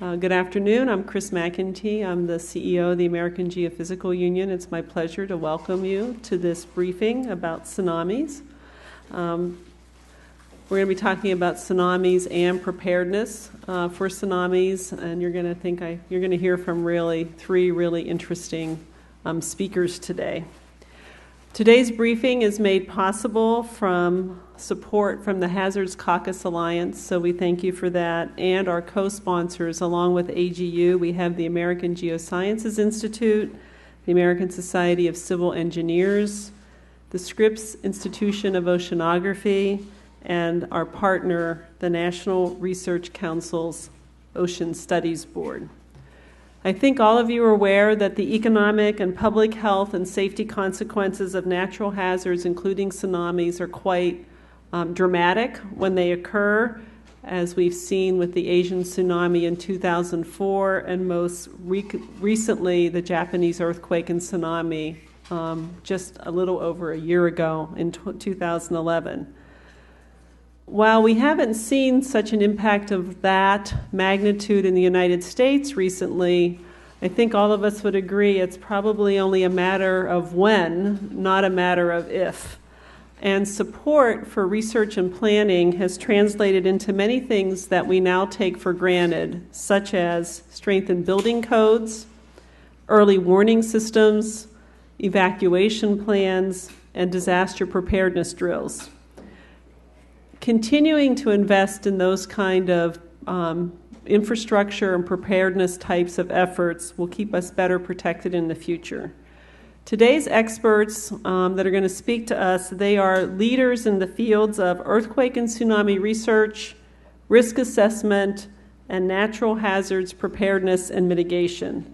Good afternoon. I'm Chris McEntee. I'm the CEO of the American Geophysical Union. It's my pleasure to welcome you to this briefing about tsunamis. We're going to be talking about tsunamis and preparedness for tsunamis, and you're going to hear from three really interesting speakers today. Today's briefing is made possible from support from the Hazards Caucus Alliance, so we thank you for that, and our co-sponsors. Along with AGU, we have the American Geosciences Institute, the American Society of Civil Engineers, the Scripps Institution of Oceanography, and our partner, the National Research Council's Ocean Studies Board. I think all of you are aware that the economic and public health and safety consequences of natural hazards, including tsunamis, are quite dramatic when they occur, as we've seen with the Asian tsunami in 2004 and most recently the Japanese earthquake and tsunami just a little over a year ago in 2011. While we haven't seen such an impact of that magnitude in the United States recently, I think all of us would agree it's probably only a matter of when, not a matter of if. And support for research and planning has translated into many things that we now take for granted, such as strengthened building codes, early warning systems, evacuation plans, and disaster preparedness drills. Continuing to invest in those kind of infrastructure and preparedness types of efforts will keep us better protected in the future. Today's experts that are going to speak to us, they are leaders in the fields of earthquake and tsunami research, risk assessment, and natural hazards preparedness and mitigation.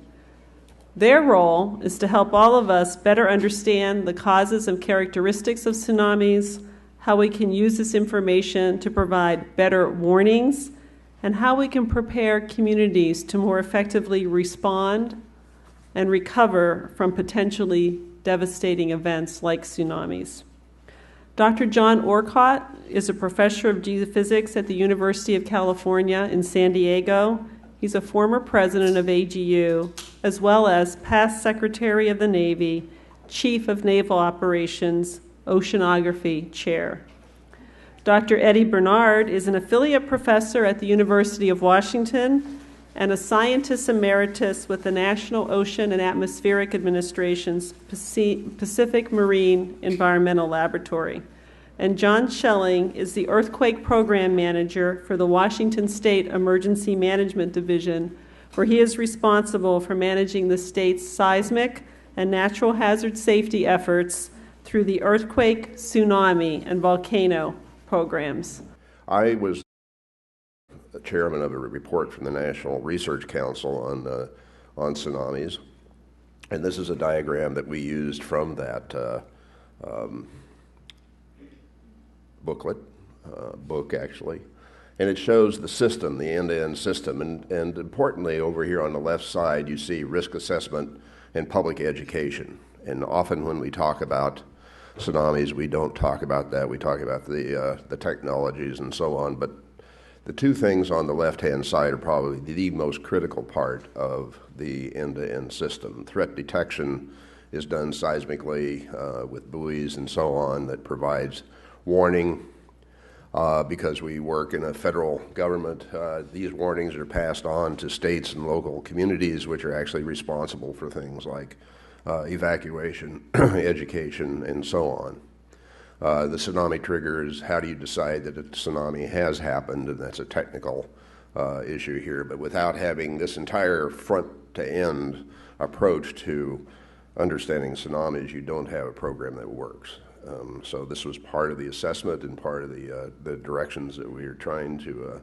Their role is to help all of us better understand the causes and characteristics of tsunamis, how we can use this information to provide better warnings, and how we can prepare communities to more effectively respond and recover from potentially devastating events like tsunamis. Dr. John Orcutt is a professor of geophysics at the University of California in San Diego. He's a former president of AGU, as well as past Secretary of the Navy, Chief of Naval Operations, Oceanography Chair. Dr. Eddie Bernard is an affiliate professor at the University of Washington and a scientist emeritus with the National Ocean and Atmospheric Administration's Pacific Marine Environmental Laboratory. And John Schelling is the Earthquake Program Manager for the Washington State Emergency Management Division, where he is responsible for managing the state's seismic and natural hazard safety efforts through the earthquake, tsunami, and volcano programs. I was the chairman of a report from the National Research Council on tsunamis, and this is a diagram that we used from that book actually, and it shows the system, the end-to-end system, and importantly over here on the left side you see risk assessment and public education. And often when we talk about tsunamis, we don't talk about that. We talk about the technologies and so on. But the two things on the left-hand side are probably the most critical part of the end-to-end system. Threat detection is done seismically with buoys and so on that provides warning. Because we work in a federal government, these warnings are passed on to states and local communities, which are actually responsible for things like evacuation, education, and so on. The tsunami triggers, how do you decide that a tsunami has happened, and that's a technical issue here, but without having this entire front-to-end approach to understanding tsunamis, you don't have a program that works. So this was part of the assessment and part of the directions that we are trying to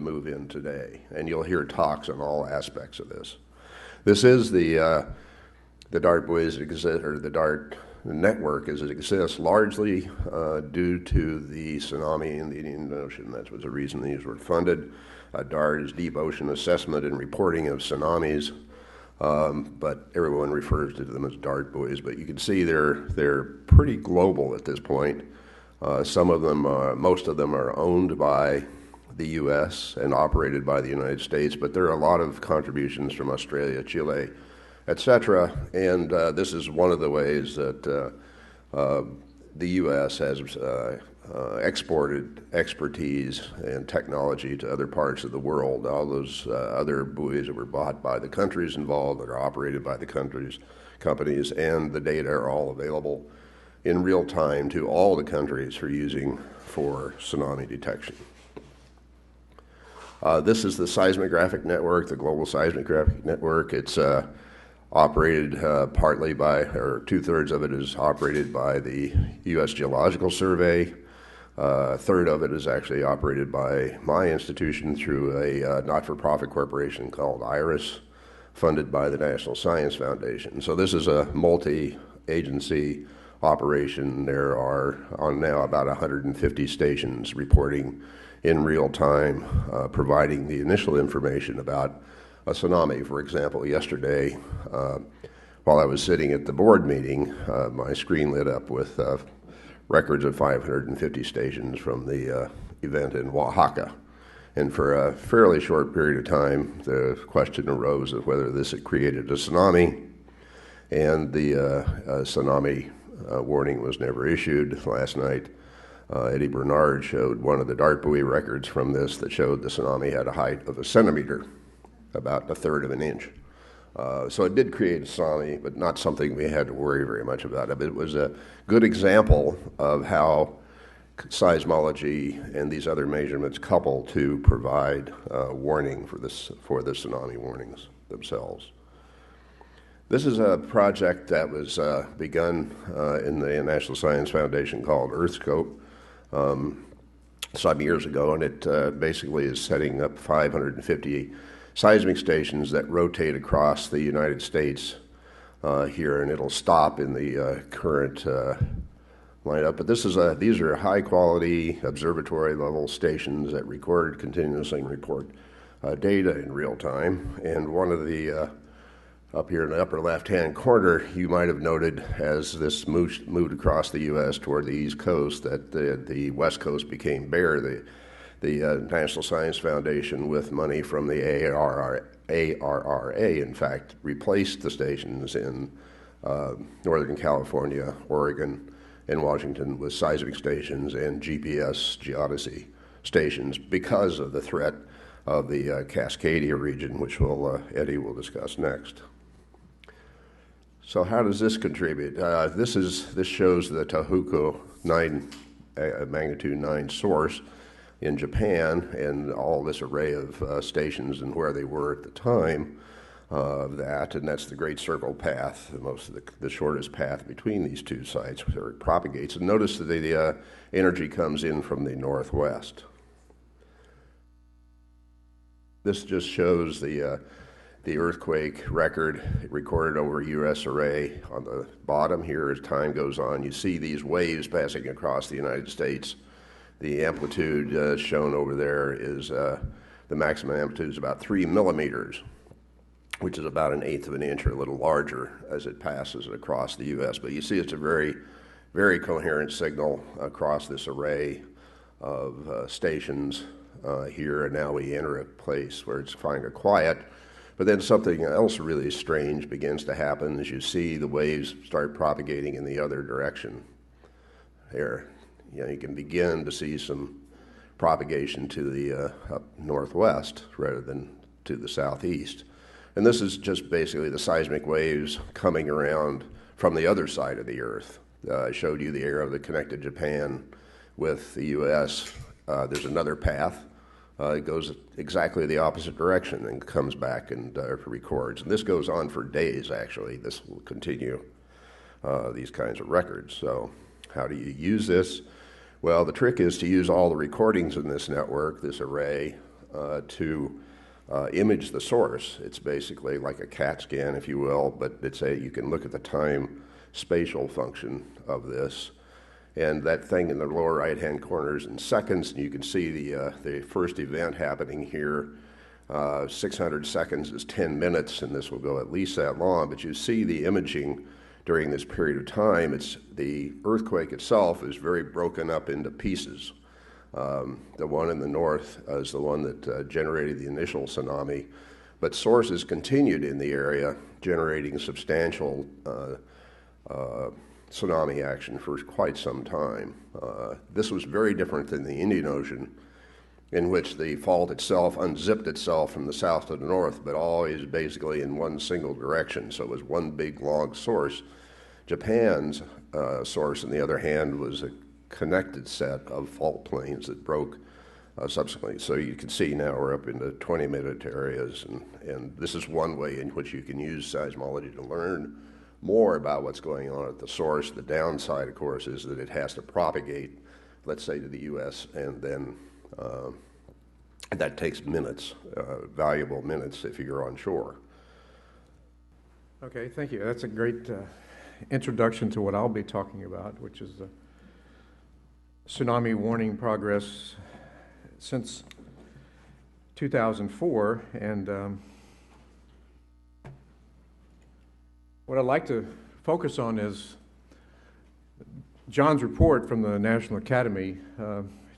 move in today. And you'll hear talks on all aspects of this. This is the DART buoys exist, or the DART network as it exists, largely due to the tsunami in the Indian Ocean. That was the reason these were funded. DART is Deep Ocean Assessment and Reporting of Tsunamis. But everyone refers to them as DART buoys. But you can see they're pretty global at this point. Some of them, most of them, are owned by the U.S. and operated by the United States, but there are a lot of contributions from Australia, Chile, etc. And this is one of the ways that the U.S. has exported expertise and technology to other parts of the world. All those other buoys that were bought by the countries involved, that are operated by the companies, and the data are all available in real time to all the countries for using for tsunami detection. This is the seismographic network, the global seismographic network. It's operated partly by, or 2/3 of it is operated by the U.S. Geological Survey. A third of it is actually operated by my institution through a not-for-profit corporation called IRIS, funded by the National Science Foundation. So this is a multi-agency operation. There are now about 150 stations reporting in real time, providing the initial information about a tsunami. For example, yesterday, while I was sitting at the board meeting, my screen lit up with records of 550 stations from the event in Oaxaca. And for a fairly short period of time, the question arose of whether this had created a tsunami, and the tsunami warning was never issued. Last night, Eddie Bernard showed one of the dart buoy records from this that showed the tsunami had a height of 1 centimeter, about 1/3 of an inch. So it did create a tsunami, but not something we had to worry very much about. It was a good example of how seismology and these other measurements couple to provide warning for the tsunami warnings themselves. This is a project that was begun in the National Science Foundation called EarthScope some years ago, and it basically is setting up 550 seismic stations that rotate across the United States here, and it'll stop in the current lineup. But these are high-quality observatory-level stations that record continuously and report data in real time. And one of the up here in the upper left-hand corner, you might have noted as this moved across the U.S. toward the East Coast that the West Coast became bare. The National Science Foundation, with money from the ARRA, in fact, replaced the stations in Northern California, Oregon, and Washington with seismic stations and GPS geodesy stations because of the threat of the Cascadia region, which Eddie will discuss next. So how does this contribute? This shows the Tohoku magnitude 9 source in Japan, and all this array of stations and where they were at the time of that, and that's the Great Circle Path, the shortest path between these two sites where it propagates. And notice that the energy comes in from the northwest. This just shows the earthquake record recorded over U.S. array. On the bottom here, as time goes on, you see these waves passing across the United States. The amplitude shown over there is the maximum amplitude is about 3 millimeters, which is about 1/8 of an inch or a little larger as it passes across the U.S. But you see it's a very, very coherent signal across this array of stations here, and now we enter a place where it's kind of quiet. But then something else really strange begins to happen as you see the waves start propagating in the other direction. Here, you can begin to see some propagation to the up northwest rather than to the southeast. And this is just basically the seismic waves coming around from the other side of the Earth. I showed you the area that connected Japan with the U.S. There's another path. It goes exactly the opposite direction and comes back and records. And this goes on for days, actually. This will continue, these kinds of records. So how do you use this? Well, the trick is to use all the recordings in this network, this array, to image the source. It's basically like a CAT scan, if you will, but you can look at the time spatial function of this. And that thing in the lower right-hand corner is in seconds, and you can see the first event happening here. 600 seconds is 10 minutes, and this will go at least that long. But you see the imaging during this period of time. The earthquake itself is very broken up into pieces. The one in the north is the one that generated the initial tsunami, but sources continued in the area, generating substantial tsunami action for quite some time. This was very different than the Indian Ocean, in which the fault itself unzipped itself from the south to the north, but always basically in one single direction. So it was one big long source. Japan's source, on the other hand, was a connected set of fault planes that broke subsequently. So you can see now we're up into 20-minute areas, and this is one way in which you can use seismology to learn more about what's going on at the source. The downside, of course, is that it has to propagate, let's say, to the U.S., and then that takes minutes, valuable minutes if you're on shore. Okay, thank you. That's a great introduction to what I'll be talking about, which is the tsunami warning progress since 2004. And what I'd like to focus on is John's report from the National Academy.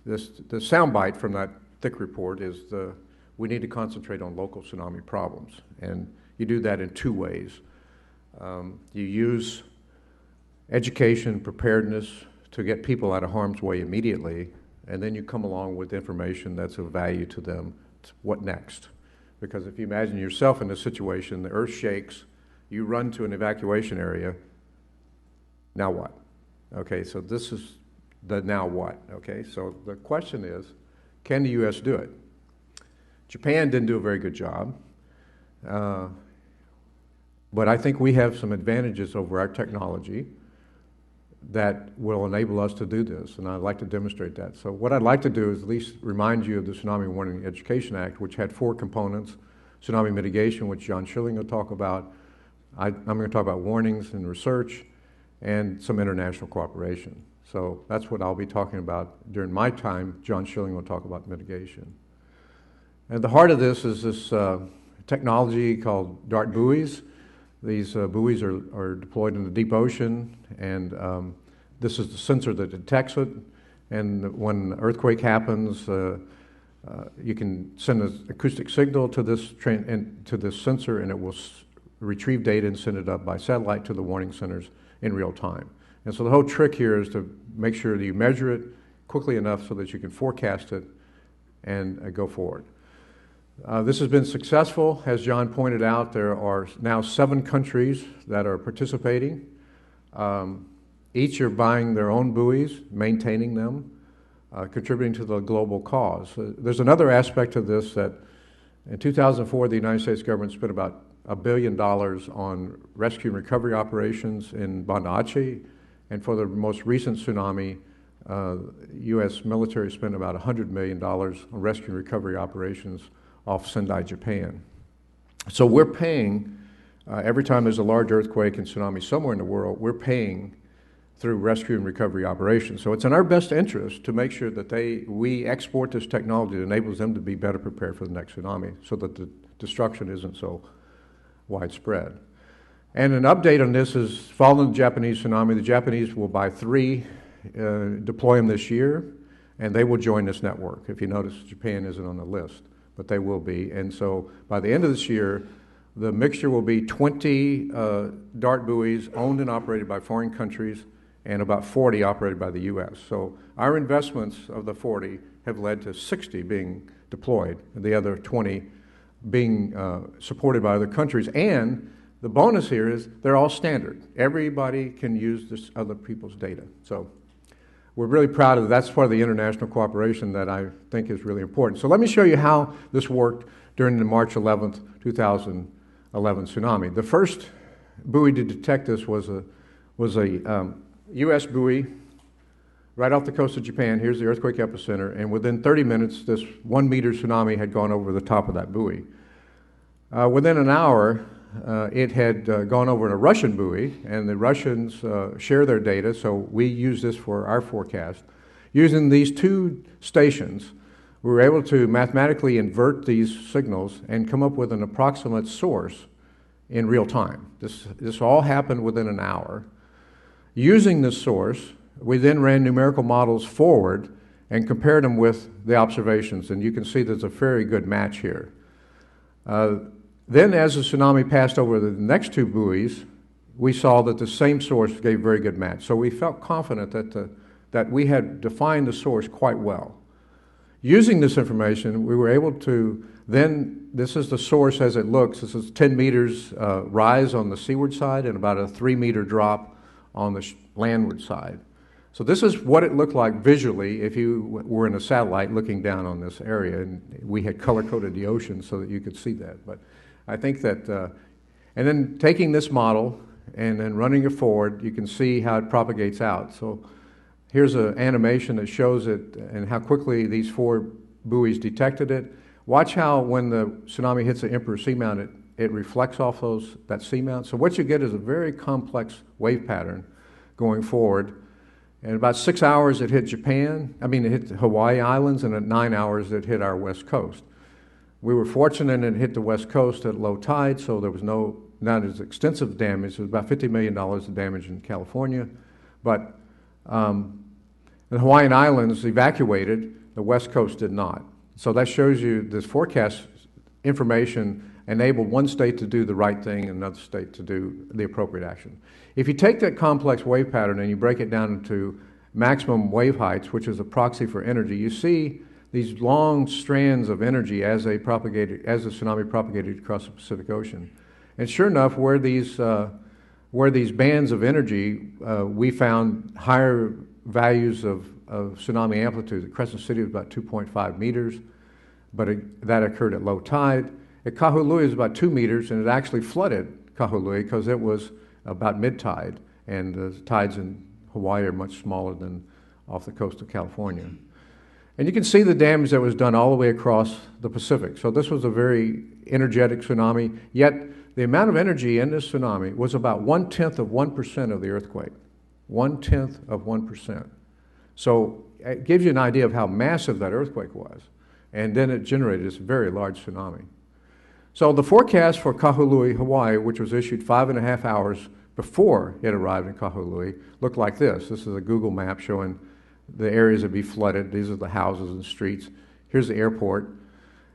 The soundbite from that thick report is we need to concentrate on local tsunami problems. And you do that in two ways. You use education, preparedness to get people out of harm's way immediately, and then you come along with information that's of value to them. What next? Because if you imagine yourself in this situation, the earth shakes, you run to an evacuation area, now what? Okay, so this is the now what, okay? So the question is, can the U.S. do it? Japan didn't do a very good job, but I think we have some advantages over our technology that will enable us to do this, and I'd like to demonstrate that. So what I'd like to do is at least remind you of the Tsunami Warning Education Act, which had 4 components: tsunami mitigation, which John Schilling will talk about. I'm going to talk about warnings and research, and some international cooperation. So that's what I'll be talking about during my time. John Schilling will talk about mitigation. At the heart of this is this technology called DART buoys. These buoys are deployed in the deep ocean, and this is the sensor that detects it. And when an earthquake happens, you can send an acoustic signal to this sensor, and it will retrieve data and send it up by satellite to the warning centers in real time. And so the whole trick here is to make sure that you measure it quickly enough so that you can forecast it and go forward. This has been successful. As John pointed out, there are now 7 countries that are participating. Each are buying their own buoys, maintaining them, contributing to the global cause. There's another aspect of this that in 2004, the United States government spent about $1 billion on rescue and recovery operations in Banda Aceh, and for the most recent tsunami, U.S. military spent about $100 million on rescue and recovery operations off Sendai, Japan. So we're paying, every time there's a large earthquake and tsunami somewhere in the world, we're paying through rescue and recovery operations. So it's in our best interest to make sure that we export this technology that enables them to be better prepared for the next tsunami so that the destruction isn't so widespread. And an update on this is following the Japanese tsunami. The Japanese will buy 3, deploy them this year, and they will join this network. If you notice, Japan isn't on the list, but they will be. And so by the end of this year, the mixture will be 20 DART buoys owned and operated by foreign countries and about 40 operated by the U.S. So our investments of the 40 have led to 60 being deployed, and the other 20 being supported by other countries. And the bonus here is they're all standard. Everybody can use this other people's data. So we're really proud of that. That's part of the international cooperation that I think is really important. So let me show you how this worked during the March 11th, 2011 tsunami. The first buoy to detect this was a U.S. buoy right off the coast of Japan. Here's the earthquake epicenter, and within 30 minutes, this 1-meter tsunami had gone over the top of that buoy. Within an hour, it had gone over a Russian buoy, and the Russians share their data, so we use this for our forecast. Using these 2 stations, we were able to mathematically invert these signals and come up with an approximate source in real time. This all happened within an hour. Using this source, we then ran numerical models forward and compared them with the observations, and you can see there's a very good match here. Then as the tsunami passed over the next two buoys, we saw that the same source gave very good match. So we felt confident that we had defined the source quite well. Using this information, we were able to then, this is the source as it looks. This is 10 meters rise on the seaward side and about a 3-meter drop on the landward side. So this is what it looked like visually if you were in a satellite looking down on this area, and we had color-coded the ocean so that you could see that. But I think that, and then taking this model and then running it forward, you can see how it propagates out. So here's an animation that shows it and how quickly these 4 buoys detected it. Watch how when the tsunami hits the Emperor Seamount, it reflects off that seamount. So what you get is a very complex wave pattern going forward. In about 6 hours, it hit Japan. I mean, it hit the Hawaii Islands, and at 9 hours, it hit our west coast. We were fortunate it hit the west coast at low tide, so there was not as extensive damage. There was about $50 million of damage in California. But the Hawaiian Islands evacuated, the west coast did not. So that shows you this forecast information enabled one state to do the right thing and another state to do the appropriate action. If you take that complex wave pattern and you break it down into maximum wave heights, which is a proxy for energy, you see these long strands of energy as the tsunami propagated across the Pacific Ocean. And sure enough, where these bands of energy, we found higher values of tsunami amplitude. At Crescent City was about 2.5 meters, but that occurred at low tide. At Kahului it was about 2 meters, and it actually flooded Kahului because it was about mid-tide, and the tides in Hawaii are much smaller than off the coast of California. And you can see the damage that was done all the way across the Pacific. So this was a very energetic tsunami, yet the amount of energy in this tsunami was about 1/10 of 1% of the earthquake. 1/10 of 1%. So it gives you an idea of how massive that earthquake was. And then it generated this very large tsunami. So the forecast for Kahului, Hawaii, which was issued 5.5 hours before it arrived in Kahului, looked like this. This is a Google map showing the areas that would be flooded. These are the houses and streets. Here's the airport.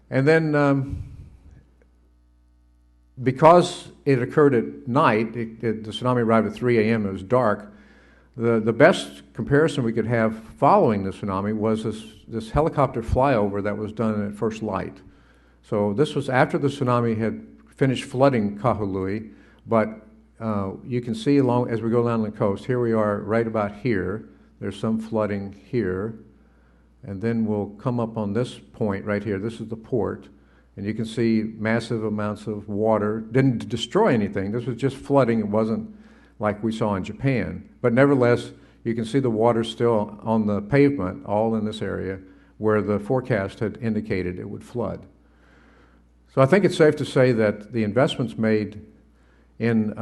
And then because it occurred at night, the tsunami arrived at 3 a.m., it was dark, the best comparison we could have following the tsunami was this helicopter flyover that was done at first light. So this was after the tsunami had finished flooding Kahului, but you can see along as we go down the coast, here we are right about here. There's some flooding here, and then we'll come up on this point right here. This is the port, and you can see massive amounts of water. Didn't destroy anything. This was just flooding. It wasn't like we saw in Japan. But nevertheless, you can see the water still on the pavement, all in this area, where the forecast had indicated it would flood. So I think it's safe to say that the investments made in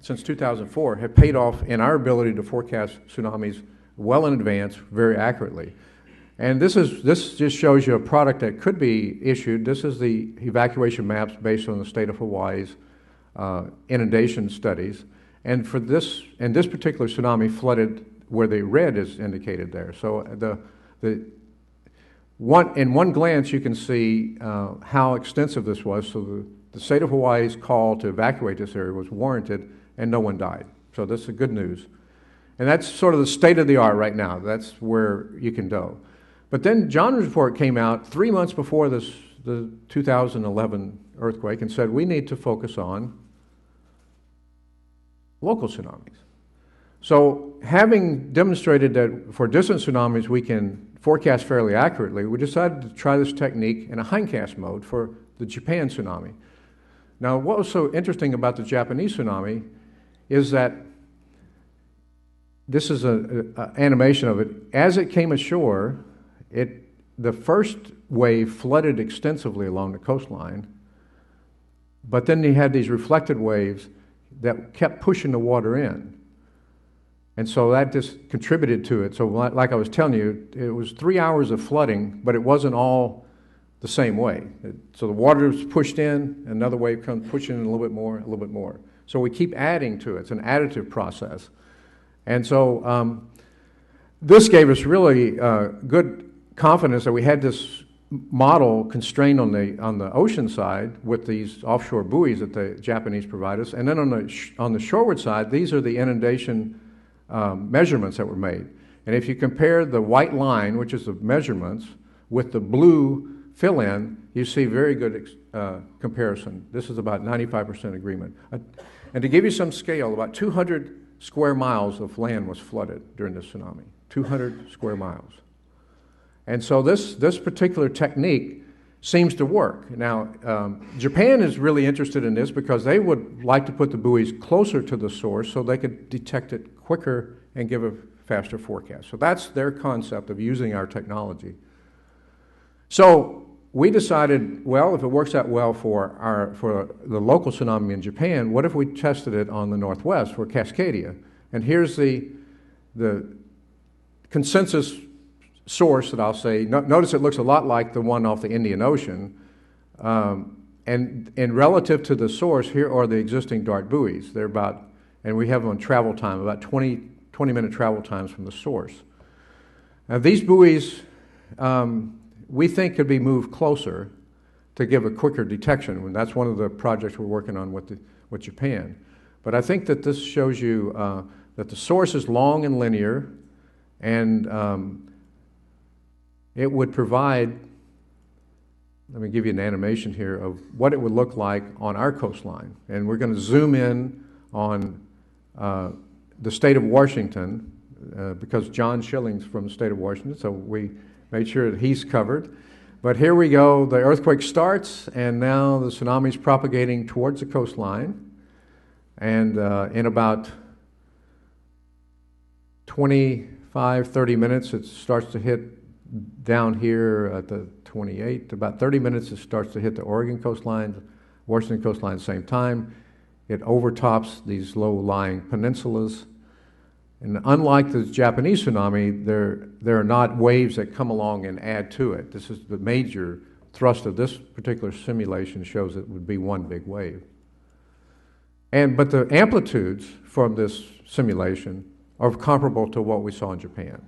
since 2004 have paid off in our ability to forecast tsunamis well in advance, very accurately. And this just shows you a product that could be issued. This is the evacuation maps based on the state of Hawaii's inundation studies. And for this particular tsunami flooded where the red is indicated there. So in one glance you can see how extensive this was. So the state of Hawaii's call to evacuate this area was warranted, and no one died. So this is good news. And that's sort of the state of the art right now. That's where you can go. But then John's report came out 3 months before the 2011 earthquake and said we need to focus on local tsunamis. So having demonstrated that for distant tsunamis we can forecast fairly accurately, we decided to try this technique in a hindcast mode for the Japan tsunami. Now what was so interesting about the Japanese tsunami is that this is an animation of it. As it came ashore, the first wave flooded extensively along the coastline, but then you had these reflected waves that kept pushing the water in. And so that just contributed to it. So like I was telling you, it was 3 hours of flooding, but it wasn't all the same way. So the water was pushed in, another wave comes pushing in a little bit more, a little bit more. So we keep adding to it. It's an additive process. And so this gave us really good confidence that we had this model constrained on the ocean side with these offshore buoys that the Japanese provide us, and then on the shoreward side, these are the inundation measurements that were made. And if you compare the white line, which is the measurements, with the blue fill-in, you see very good comparison. This is about 95% agreement. And to give you some scale, about 200 square miles of land was flooded during the tsunami. 200 square miles. And so this particular technique seems to work. Now, Japan is really interested in this because they would like to put the buoys closer to the source so they could detect it quicker and give a faster forecast. So that's their concept of using our technology. So we decided, well, if it works out well for the local tsunami in Japan, what if we tested it on the Northwest for Cascadia? And here's the consensus source that I'll say. Notice it looks a lot like the one off the Indian Ocean. And relative to the source, here are the existing dart buoys. They're about, and we have them on travel time, about 20-minute travel times from the source. Now these buoys, we think could be moved closer to give a quicker detection. And that's one of the projects we're working on with Japan. But I think that this shows you that the source is long and linear, and it would provide, let me give you an animation here of what it would look like on our coastline. And we're going to zoom in on the state of Washington, because John Schilling's from the state of Washington, so we made sure that he's covered. But here we go, the earthquake starts, and now the tsunami's propagating towards the coastline. And in about 25, 30 minutes, it starts to hit down here at the 28. About 30 minutes, it starts to hit the Oregon coastline, Washington coastline at the same time. It overtops these low-lying peninsulas. And unlike the Japanese tsunami, there are not waves that come along and add to it. This is the major thrust of this particular simulation, shows it would be one big wave. But the amplitudes from this simulation are comparable to what we saw in Japan.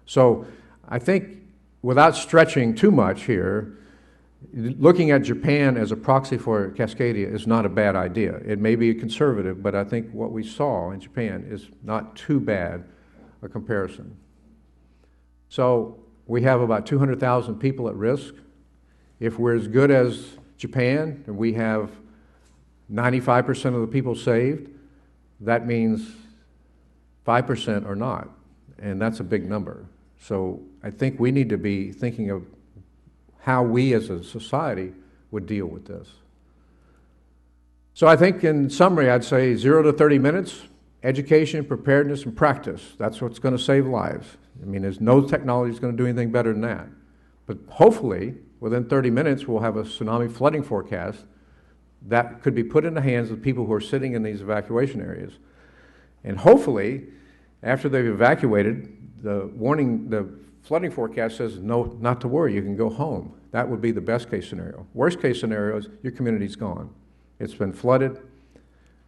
So I think without stretching too much here, looking at Japan as a proxy for Cascadia is not a bad idea. It may be conservative, but I think what we saw in Japan is not too bad a comparison. So we have about 200,000 people at risk. If we're as good as Japan, and we have 95% of the people saved, that means 5% are not, and that's a big number. So I think we need to be thinking of how we as a society would deal with this. So I think in summary, I'd say 0 to 30 minutes, education, preparedness, and practice. That's what's going to save lives. I mean, there's no technology that's going to do anything better than that. But hopefully, within 30 minutes, we'll have a tsunami flooding forecast that could be put in the hands of people who are sitting in these evacuation areas. And hopefully, after they've evacuated, the flooding forecast says, no, not to worry, you can go home. That would be the best case scenario. Worst case scenario is your community's gone. It's been flooded.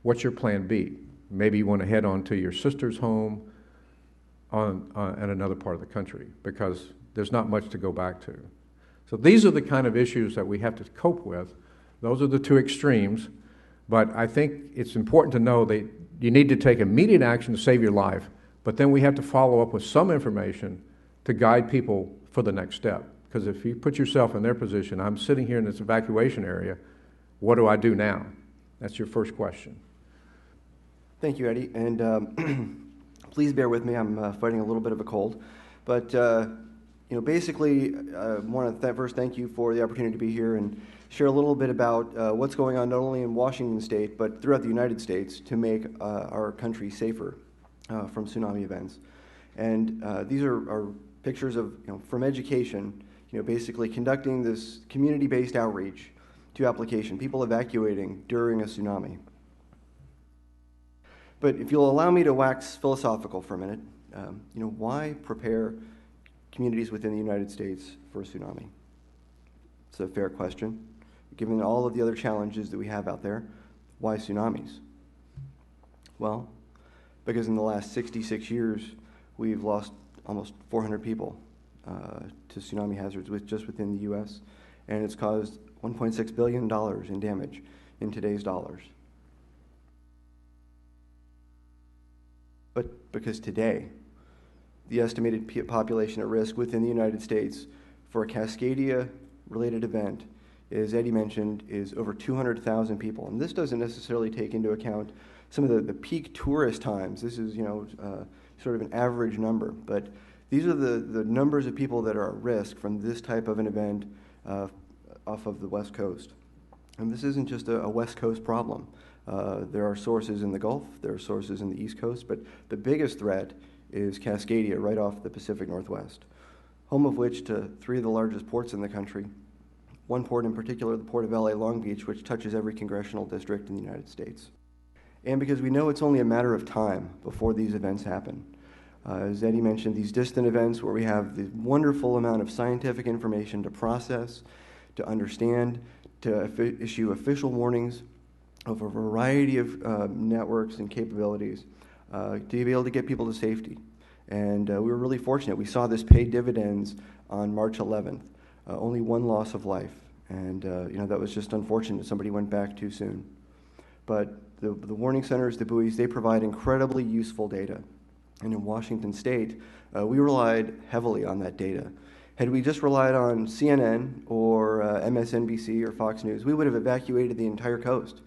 What's your plan B? Maybe you want to head on to your sister's home in another part of the country, because there's not much to go back to. So these are the kind of issues that we have to cope with. Those are the two extremes. But I think it's important to know that you need to take immediate action to save your life, but then we have to follow up with some information to guide people for the next step. Because if you put yourself in their position, I'm sitting here in this evacuation area, what do I do now? That's your first question. Thank you, Eddie. And please bear with me, I'm fighting a little bit of a cold. But basically, I want to first thank you for the opportunity to be here and share a little bit about what's going on not only in Washington State, but throughout the United States to make our country safer from tsunami events. And these are pictures of, from education, basically conducting this community-based outreach to application, people evacuating during a tsunami. But if you'll allow me to wax philosophical for a minute, why prepare communities within the United States for a tsunami? It's a fair question. Given all of the other challenges that we have out there, why tsunamis? Well, because in the last 66 years, we've lost almost 400 people to tsunami hazards just within the U.S., and it's caused $1.6 billion in damage in today's dollars. But because today, the estimated population at risk within the United States for a Cascadia-related event, as Eddie mentioned, is over 200,000 people. And this doesn't necessarily take into account some of the peak tourist times. This is, sort of an average number. But these are the numbers of people that are at risk from this type of an event off of the West Coast. And this isn't just a West Coast problem. There are sources in the Gulf, there are sources in the East Coast, but the biggest threat is Cascadia right off the Pacific Northwest, home of which to three of the largest ports in the country. One port in particular, the Port of LA Long Beach, which touches every congressional district in the United States. And because we know it's only a matter of time before these events happen. As Eddie mentioned, these distant events where we have the wonderful amount of scientific information to process, to understand, to issue official warnings of a variety of networks and capabilities to be able to get people to safety. And we were really fortunate. We saw this pay dividends on March 11th. Only one loss of life. And that was just unfortunate. Somebody went back too soon. But the warning centers, the buoys, they provide incredibly useful data. And in Washington State, we relied heavily on that data. Had we just relied on CNN or MSNBC or Fox News, we would have evacuated the entire coast.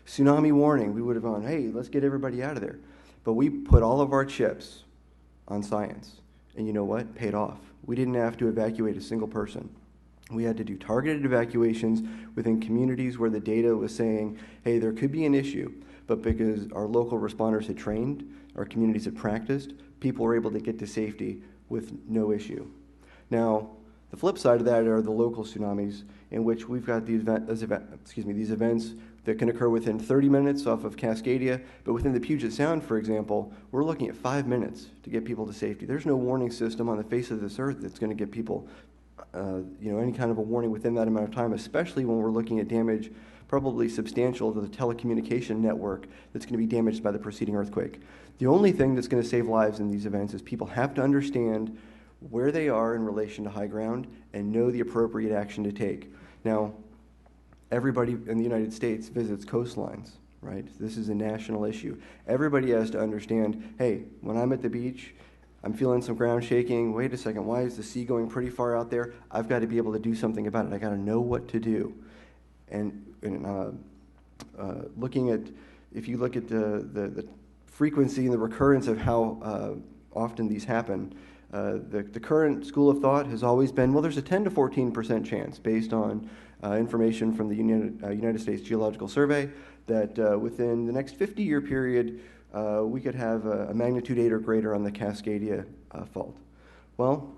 Tsunami warning, we would have gone, hey, let's get everybody out of there. But we put all of our chips on science. And you know what? Paid off. We didn't have to evacuate a single person. We had to do targeted evacuations within communities where the data was saying, hey, there could be an issue. But because our local responders had trained, our communities had practiced, people were able to get to safety with no issue. Now, the flip side of that are the local tsunamis, in which we've got these events that can occur within 30 minutes off of Cascadia, but within the Puget Sound, for example, we're looking at 5 minutes to get people to safety. There's no warning system on the face of this earth that's going to get people, any kind of a warning within that amount of time, especially when we're looking at damage probably substantial to the telecommunication network that's going to be damaged by the preceding earthquake. The only thing that's going to save lives in these events is people have to understand where they are in relation to high ground and know the appropriate action to take. Now, everybody in the United States visits coastlines, right? This is a national issue. Everybody has to understand, hey, when I'm at the beach, I'm feeling some ground shaking. Wait a second, why is the sea going pretty far out there? I've got to be able to do something about it. I got to know what to do. And looking at, if you look at the frequency and the recurrence of how often these happen, the current school of thought has always been, well, there's a 10 to 14% chance based on information from the United States Geological Survey that within the next 50-year period, we could have a magnitude 8 or greater on the Cascadia fault. Well,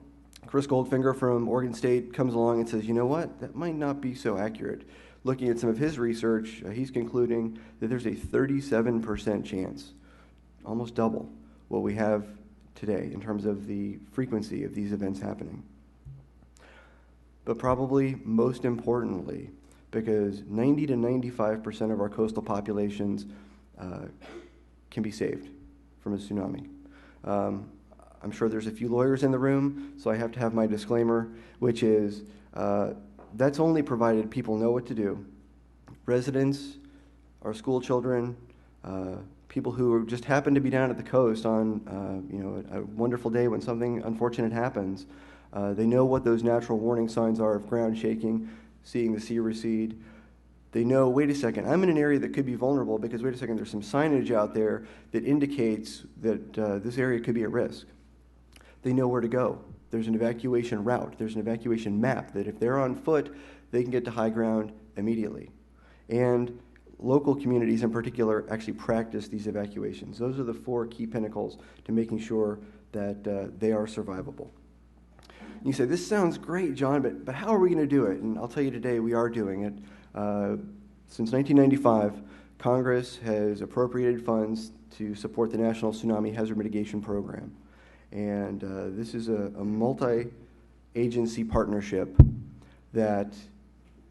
Chris Goldfinger from Oregon State comes along and says, you know what, that might not be so accurate. Looking at some of his research, he's concluding that there's a 37% chance, almost double what we have today in terms of the frequency of these events happening. But probably most importantly, because 90 to 95% of our coastal populations can be saved from a tsunami. I'm sure there's a few lawyers in the room, so I have to have my disclaimer, which is that's only provided people know what to do. Residents, our school children, people who just happen to be down at the coast on a wonderful day when something unfortunate happens, they know what those natural warning signs are of ground shaking, seeing the sea recede. They know, wait a second, I'm in an area that could be vulnerable because, wait a second, there's some signage out there that indicates that this area could be at risk. They know where to go. There's an evacuation route. There's an evacuation map that if they're on foot, they can get to high ground immediately. And local communities in particular actually practice these evacuations. Those are the 4 key pinnacles to making sure that they are survivable. You say, this sounds great, John, but how are we going to do it? And I'll tell you today, we are doing it. Since 1995, Congress has appropriated funds to support the National Tsunami Hazard Mitigation Program. And this is a multi-agency partnership that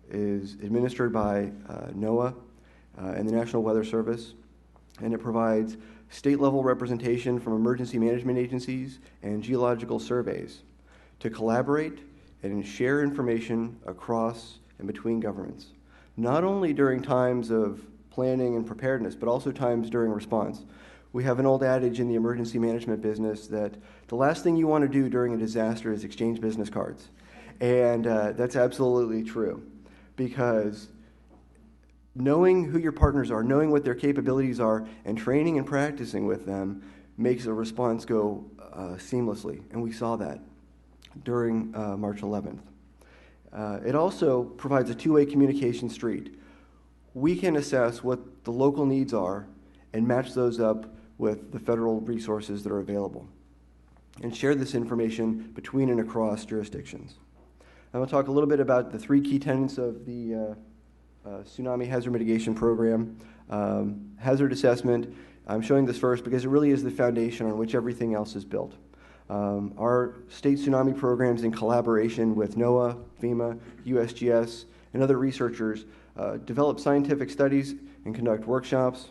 is administered by NOAA and the National Weather Service, and it provides state-level representation from emergency management agencies and geological surveys to collaborate and share information across and between governments, not only during times of planning and preparedness, but also times during response. We have an old adage in the emergency management business that the last thing you want to do during a disaster is exchange business cards. And that's absolutely true, because knowing who your partners are, knowing what their capabilities are, and training and practicing with them makes a response go seamlessly. And we saw that during March 11th. It also provides a two-way communication street. We can assess what the local needs are and match those up with the federal resources that are available, and share this information between and across jurisdictions. I'm going to talk a little bit about the three key tenets of the Tsunami Hazard Mitigation Program. Hazard assessment, I'm showing this first because it really is the foundation on which everything else is built. Our state tsunami programs, in collaboration with NOAA, FEMA, USGS, and other researchers, develop scientific studies and conduct workshops.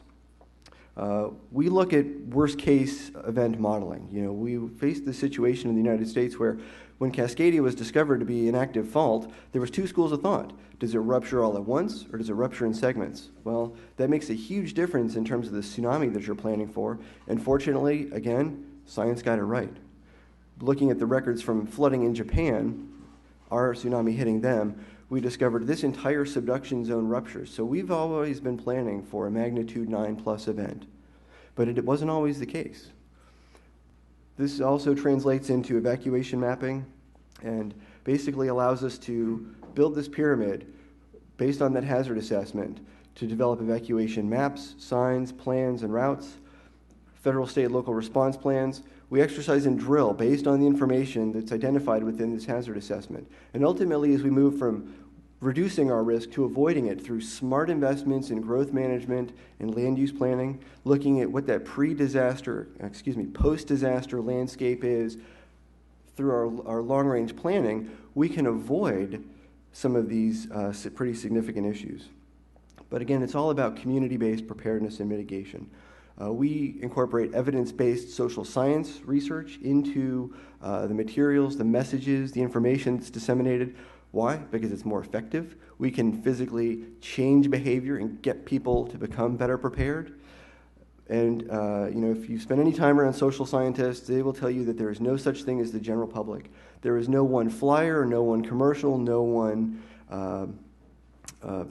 We look at worst-case event modeling. You know, we faced the situation in the United States where when Cascadia was discovered to be an active fault, there was two schools of thought. Does it rupture all at once, or does it rupture in segments? Well, that makes a huge difference in terms of the tsunami that you're planning for, and fortunately, again, science got it right. Looking at the records from flooding in Japan, our tsunami hitting them, we discovered this entire subduction zone ruptures. So we've always been planning for a magnitude 9+ event, but it wasn't always the case. This also translates into evacuation mapping and basically allows us to build this pyramid based on that hazard assessment to develop evacuation maps, signs, plans, and routes, federal, state, local response plans. We exercise and drill based on the information that's identified within this hazard assessment. And ultimately, as we move from reducing our risk to avoiding it through smart investments in growth management and land use planning, looking at what that post-disaster landscape is through our long-range planning, we can avoid some of these pretty significant issues. But again, it's all about community-based preparedness and mitigation. We incorporate evidence-based social science research into the materials, the messages, the information that's disseminated. Why? Because it's more effective. We can physically change behavior and get people to become better prepared. And if you spend any time around social scientists, they will tell you that there is no such thing as the general public. There is no one flyer, no one commercial, no one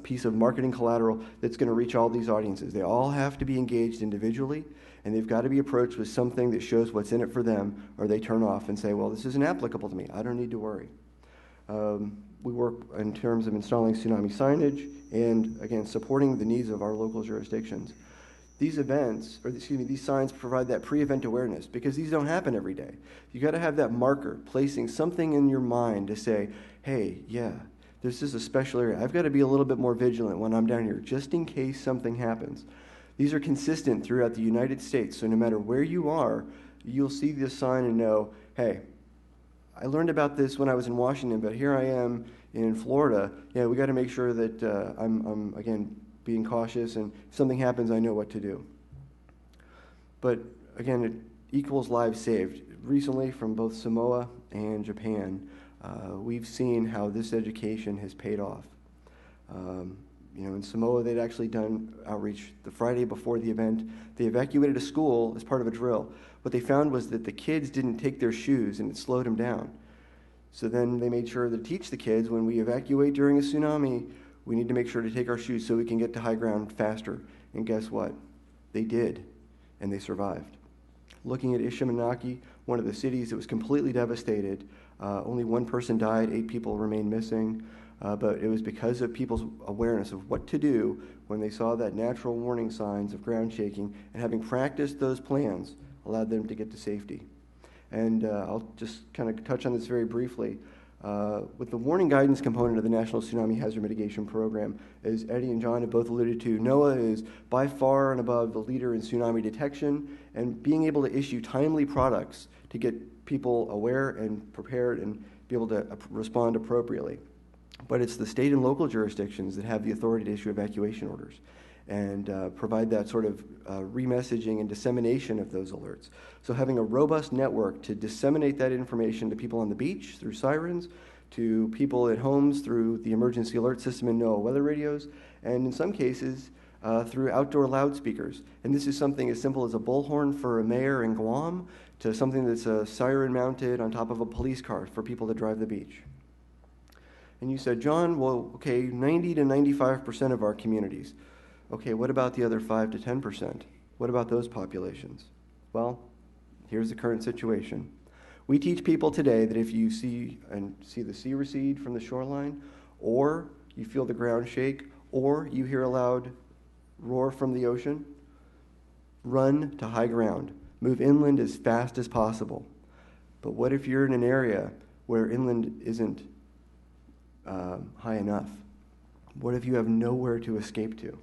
piece of marketing collateral that's going to reach all these audiences. They all have to be engaged individually, and they've got to be approached with something that shows what's in it for them, or they turn off and say, well, this isn't applicable to me. I don't need to worry. We work in terms of installing tsunami signage and, again, supporting the needs of our local jurisdictions. These signs provide that pre-event awareness, because these don't happen every day. You got to have that marker, placing something in your mind to say, hey, yeah, this is a special area. I've got to be a little bit more vigilant when I'm down here, just in case something happens. These are consistent throughout the United States, so no matter where you are, you'll see this sign and know, hey, I learned about this when I was in Washington, but here I am in Florida. Yeah, we got to make sure that I'm again, being cautious, and if something happens, I know what to do. But again, it equals lives saved. Recently, from both Samoa and Japan, we've seen how this education has paid off. In Samoa, they'd actually done outreach the Friday before the event. They evacuated a school as part of a drill. What they found was that the kids didn't take their shoes, and it slowed them down. So then they made sure to teach the kids, when we evacuate during a tsunami, we need to make sure to take our shoes so we can get to high ground faster. And guess what? They did, and they survived. Looking at Ishimonaki, one of the cities that was completely devastated, only one person died, 8 people remained missing, but it was because of people's awareness of what to do when they saw that natural warning signs of ground shaking, and having practiced those plans allowed them to get to safety. And I'll just kind of touch on this very briefly. With the warning guidance component of the National Tsunami Hazard Mitigation Program, as Eddie and John have both alluded to, NOAA is by far and above the leader in tsunami detection and being able to issue timely products to get people aware and prepared and be able to respond appropriately. But it's the state and local jurisdictions that have the authority to issue evacuation orders. and provide that sort of remessaging and dissemination of those alerts. So having a robust network to disseminate that information to people on the beach through sirens, to people at homes through the emergency alert system and NOAA weather radios, and in some cases through outdoor loudspeakers. And this is something as simple as a bullhorn for a mayor in Guam to something that's a siren mounted on top of a police car for people to drive the beach. And you said, John, well, okay, 90 to 95% of our communities. Okay, what about the other 5 to 10%? What about those populations? Well, here's the current situation. We teach people today that if you see the sea recede from the shoreline, or you feel the ground shake, or you hear a loud roar from the ocean, run to high ground. Move inland as fast as possible. But what if you're in an area where inland isn't high enough? What if you have nowhere to escape to?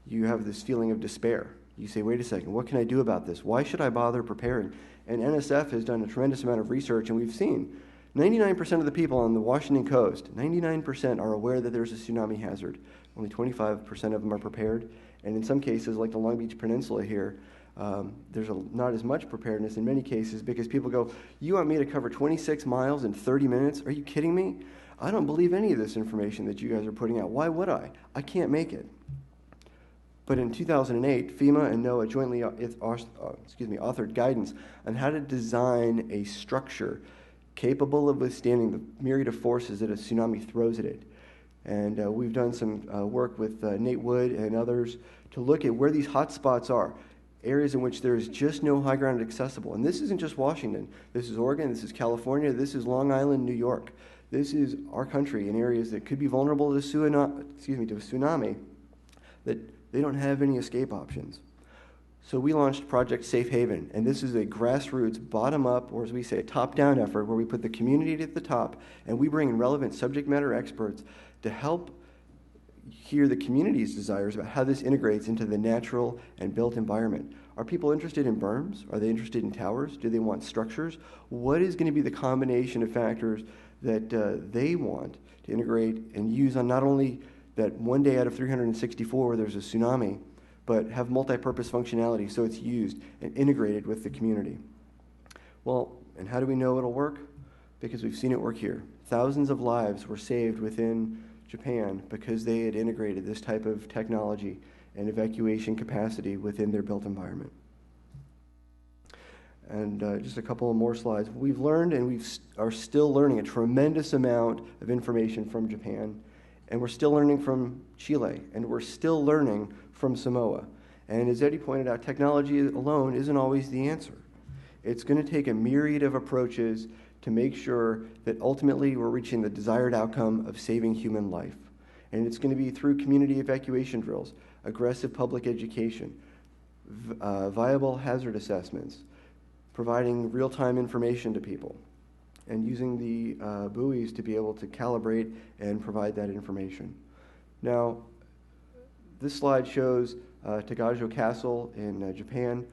You have this feeling of despair. You say, wait a second, what can I do about this? Why should I bother preparing? And NSF has done a tremendous amount of research, and we've seen 99% of the people on the Washington coast, 99% are aware that there's a tsunami hazard. Only 25% of them are prepared. And in some cases, like the Long Beach Peninsula here, there's not as much preparedness in many cases because people go, you want me to cover 26 miles in 30 minutes? Are you kidding me? I don't believe any of this information that you guys are putting out. Why would I? I can't make it. But in 2008, FEMA and NOAA jointly authored guidance on how to design a structure capable of withstanding the myriad of forces that a tsunami throws at it. And we've done some work with Nate Wood and others to look at where these hot spots are, areas in which there is just no high ground accessible. And this isn't just Washington. This is Oregon, this is California, this is Long Island, New York. This is our country in areas that could be vulnerable to a tsunami, that they don't have any escape options. So we launched Project Safe Haven, and this is a grassroots, bottom-up, or as we say, a top-down effort where we put the community at the top, and we bring in relevant subject matter experts to help hear the community's desires about how this integrates into the natural and built environment. Are people interested in berms? Are they interested in towers? Do they want structures? What is going to be the combination of factors that they want to integrate and use on not only that one day out of 364 where there's a tsunami, but have multi-purpose functionality so it's used and integrated with the community? Well, and how do we know it'll work? Because we've seen it work here. Thousands of lives were saved within Japan because they had integrated this type of technology and evacuation capacity within their built environment. And just a couple of more slides. We've learned and we are still learning a tremendous amount of information from Japan, and we're still learning from Chile, and we're still learning from Samoa. And as Eddie pointed out, technology alone isn't always the answer. It's going to take a myriad of approaches to make sure that ultimately we're reaching the desired outcome of saving human life. And it's going to be through community evacuation drills, aggressive public education, viable hazard assessments, providing real-time information to people, and using the buoys to be able to calibrate and provide that information. Now, this slide shows Tagajo Castle in Japan.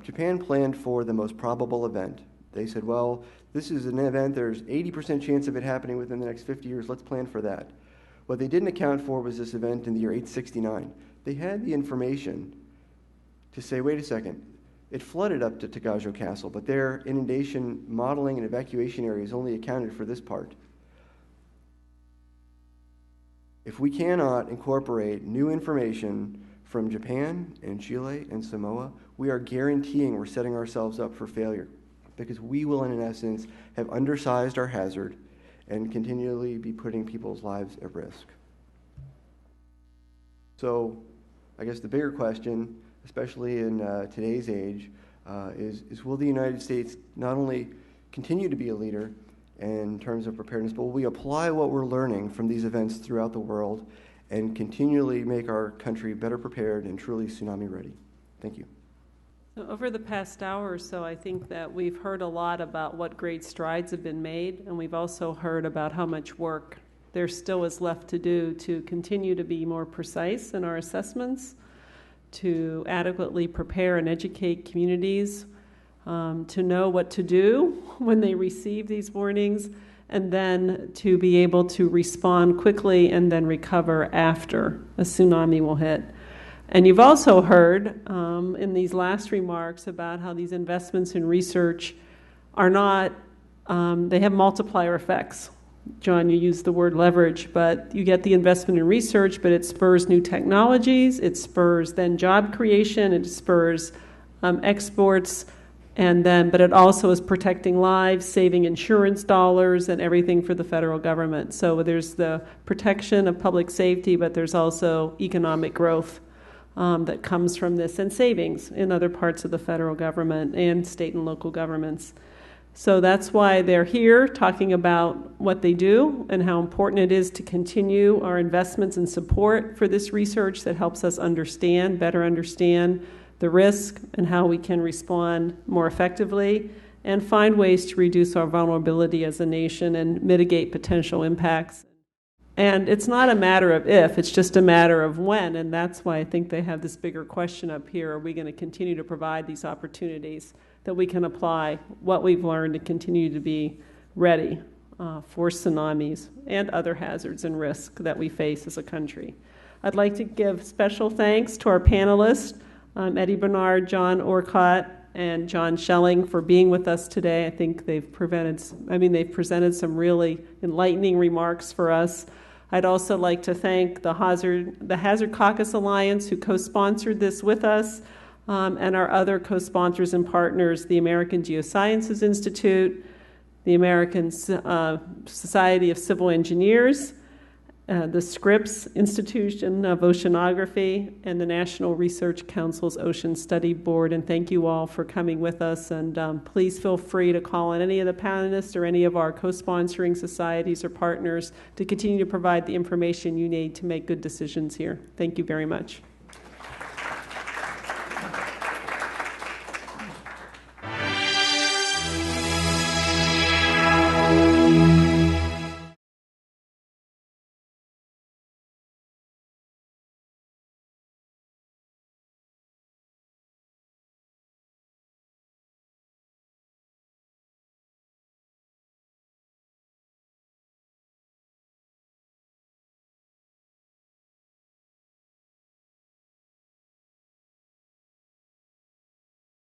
Japan planned for the most probable event. They said, well, this is an event, there's 80% chance of it happening within the next 50 years, let's plan for that. What they didn't account for was this event in the year 869. They had the information to say, wait a second, it flooded up to Tagajo Castle, but their inundation modeling and evacuation areas only accounted for this part. If we cannot incorporate new information from Japan and Chile and Samoa, we are guaranteeing we're setting ourselves up for failure, because we will, in essence, have undersized our hazard and continually be putting people's lives at risk. So I guess the bigger question, especially in today's age, is will the United States not only continue to be a leader in terms of preparedness, but will we apply what we're learning from these events throughout the world and continually make our country better prepared and truly tsunami ready? Thank you. So over the past hour or so, I think that we've heard a lot about what great strides have been made, and we've also heard about how much work there still is left to do to continue to be more precise in our assessments, to adequately prepare and educate communities, to know what to do when they receive these warnings, and then to be able to respond quickly and then recover after a tsunami will hit. And you've also heard in these last remarks about how these investments in research are not, they have multiplier effects. John, you used the word leverage, but you get the investment in research, but it spurs new technologies, it spurs then job creation, it spurs exports, but it also is protecting lives, saving insurance dollars, and everything for the federal government. So there's the protection of public safety, but there's also economic growth that comes from this, and savings in other parts of the federal government and state and local governments. So that's why they're here talking about what they do and how important it is to continue our investments and support for this research that helps us better understand the risk and how we can respond more effectively and find ways to reduce our vulnerability as a nation and mitigate potential impacts. And it's not a matter of if, it's just a matter of when, and that's why I think they have this bigger question up here. Are we going to continue to provide these opportunities that we can apply what we've learned and continue to be ready for tsunamis and other hazards and risks that we face as a country? I'd like to give special thanks to our panelists, Eddie Bernard, John Orcott, and John Schelling for being with us today. I think they've presented some really enlightening remarks for us. I'd also like to thank the Hazard Caucus Alliance, who co-sponsored this with us, and our other co-sponsors and partners, the American Geosciences Institute, the American Society of Civil Engineers, the Scripps Institution of Oceanography, and the National Research Council's Ocean Study Board. And thank you all for coming with us. And please feel free to call on any of the panelists or any of our co-sponsoring societies or partners to continue to provide the information you need to make good decisions here. Thank you very much.